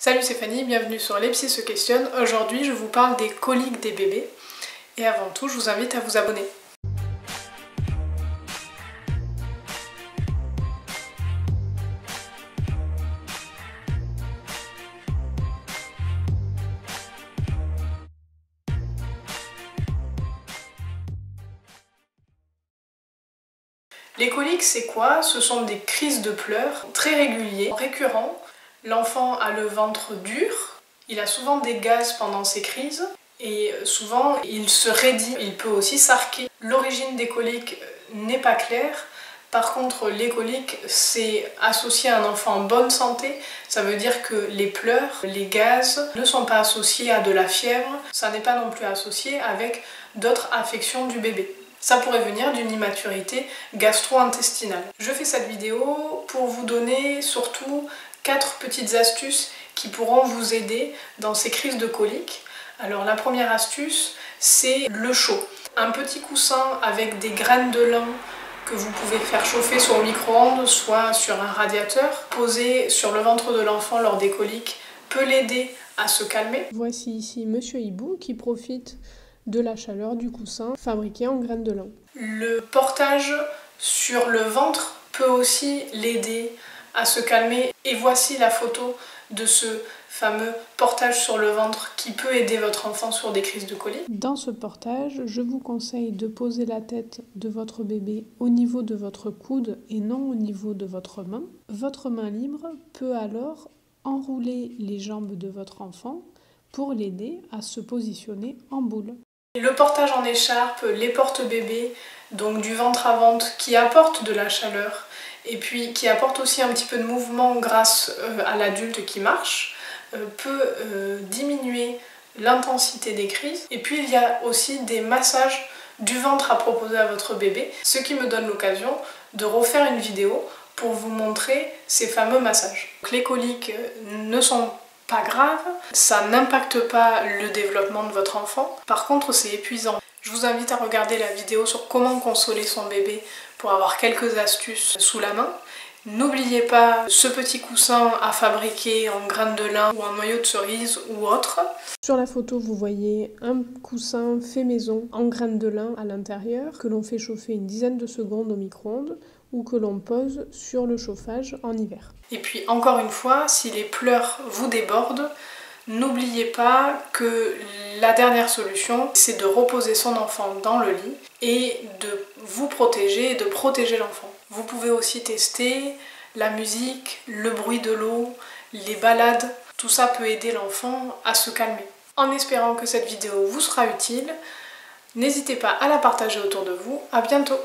Salut, c'est Fanny, bienvenue sur Les Psys se questionnent. Aujourd'hui, je vous parle des coliques des bébés. Et avant tout, je vous invite à vous abonner. Les coliques, c'est quoi? Ce sont des crises de pleurs très réguliers, récurrents. L'enfant a le ventre dur, il a souvent des gaz pendant ses crises et souvent il se raidit, il peut aussi s'arquer. L'origine des coliques n'est pas claire. Par contre, les coliques, c'est associé à un enfant en bonne santé. Ça veut dire que les pleurs, les gaz ne sont pas associés à de la fièvre. Ça n'est pas non plus associé avec d'autres affections du bébé. Ça pourrait venir d'une immaturité gastro-intestinale. Je fais cette vidéo pour vous donner surtout 4 petites astuces qui pourront vous aider dans ces crises de coliques. Alors la première astuce, c'est le chaud. Un petit coussin avec des graines de lin que vous pouvez faire chauffer soit au micro-ondes, soit sur un radiateur, posé sur le ventre de l'enfant lors des coliques, peut l'aider à se calmer. Voici ici Monsieur Hibou qui profite de la chaleur du coussin fabriqué en graines de lin. Le portage sur le ventre peut aussi l'aider à se calmer et voici la photo de ce fameux portage sur le ventre qui peut aider votre enfant sur des crises de coliques. Dans ce portage, je vous conseille de poser la tête de votre bébé au niveau de votre coude et non au niveau de votre main. Votre main libre peut alors enrouler les jambes de votre enfant pour l'aider à se positionner en boule. Le portage en écharpe, les porte-bébés, donc du ventre à ventre qui apporte de la chaleur et puis qui apporte aussi un petit peu de mouvement grâce à l'adulte qui marche, peut diminuer l'intensité des crises. Et puis il y a aussi des massages du ventre à proposer à votre bébé, ce qui me donne l'occasion de refaire une vidéo pour vous montrer ces fameux massages. Donc, les coliques ne sont pas grave, ça n'impacte pas le développement de votre enfant. Par contre, c'est épuisant. Je vous invite à regarder la vidéo sur comment consoler son bébé pour avoir quelques astuces sous la main. N'oubliez pas ce petit coussin à fabriquer en graines de lin ou en noyau de cerise ou autre. Sur la photo, vous voyez un coussin fait maison en graines de lin à l'intérieur que l'on fait chauffer une dizaine de secondes au micro-ondes ou que l'on pose sur le chauffage en hiver. Et puis encore une fois, si les pleurs vous débordent, n'oubliez pas que la dernière solution, c'est de reposer son enfant dans le lit et de vous protéger et de protéger l'enfant. Vous pouvez aussi tester la musique, le bruit de l'eau, les balades. Tout ça peut aider l'enfant à se calmer. En espérant que cette vidéo vous sera utile, n'hésitez pas à la partager autour de vous. À bientôt!